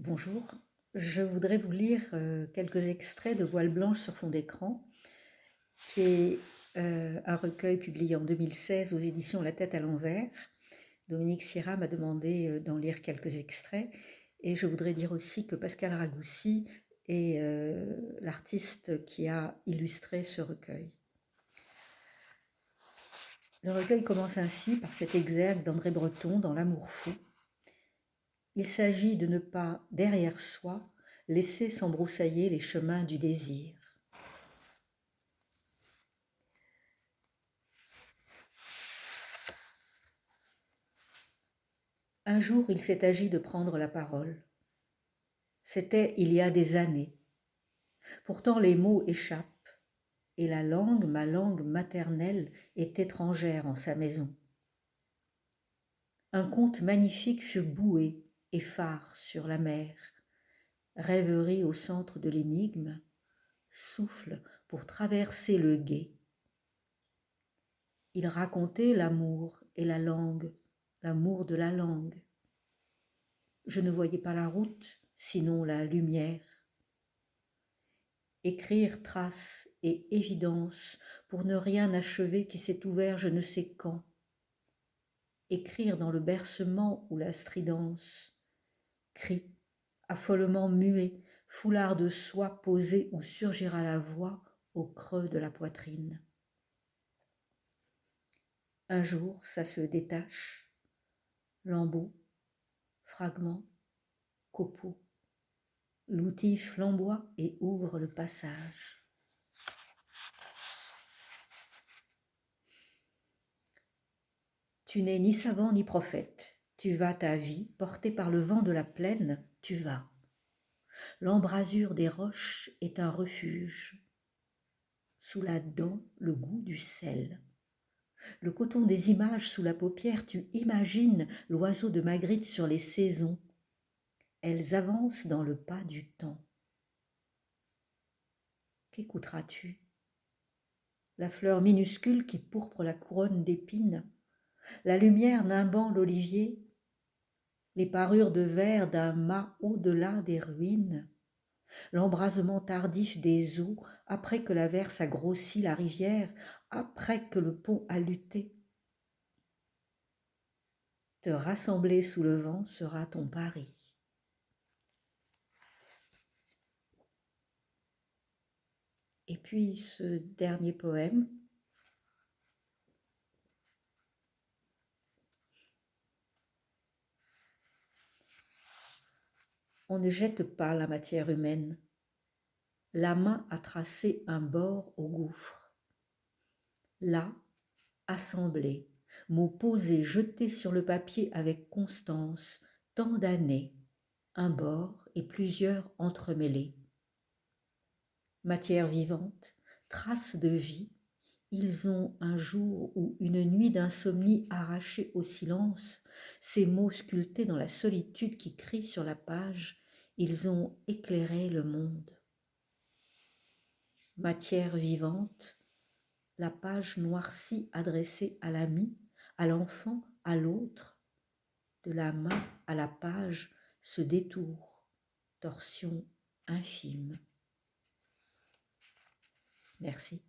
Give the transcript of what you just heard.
Bonjour, je voudrais vous lire quelques extraits de Voile blanche sur fond d'écran, qui est un recueil publié en 2016 aux éditions La Tête à l'envers. Dominique Sira m'a demandé d'en lire quelques extraits, et je voudrais dire aussi que Pascal Ragoussi est l'artiste qui a illustré ce recueil. Le recueil commence ainsi par cet exergue d'André Breton dans L'amour fou. Il s'agit de ne pas, derrière soi, laisser s'embroussailler les chemins du désir. Un jour, il s'est agi de prendre la parole. C'était il y a des années. Pourtant, les mots échappent, et la langue, ma langue maternelle, est étrangère en sa maison. Un conte magnifique fut bouée et phare sur la mer. Rêverie au centre de l'énigme, souffle pour traverser le gué. Il racontait l'amour et la langue, l'amour de la langue. Je ne voyais pas la route, sinon la lumière. Écrire trace et évidence pour ne rien achever qui s'est ouvert je ne sais quand. Écrire dans le bercement ou la stridence. Cri, affolement muet, foulard de soie posé où surgira la voix au creux de la poitrine. Un jour, ça se détache, lambeau, fragment, copeau. L'outil flamboie et ouvre le passage. Tu n'es ni savant ni prophète, tu vas ta vie, porté par le vent de la plaine, tu vas. L'embrasure des roches est un refuge. Sous la dent, le goût du sel. Le coton des images sous la paupière, tu imagines l'oiseau de Magritte sur les saisons. Elles avancent dans le pas du temps. Qu'écouteras-tu? La fleur minuscule qui pourpre la couronne d'épines, la lumière nimbant l'olivier, les parures de verre d'un mât au-delà des ruines, l'embrasement tardif des eaux après que l'averse a grossi la rivière, après que le pont a lutté. Te rassembler sous le vent sera ton pari. Et puis ce dernier poème, on ne jette pas la matière humaine. La main a tracé un bord au gouffre. Là, assemblés, mots posés, jetés sur le papier avec constance, tant d'années, un bord et plusieurs entremêlés. Matière vivante, traces de vie, ils ont un jour ou une nuit d'insomnie arrachés au silence, ces mots sculptés dans la solitude qui crient sur la page, ils ont éclairé le monde. Matière vivante, la page noircie adressée à l'ami, à l'enfant, à l'autre, de la main à la page se détourne, torsion infime. Merci.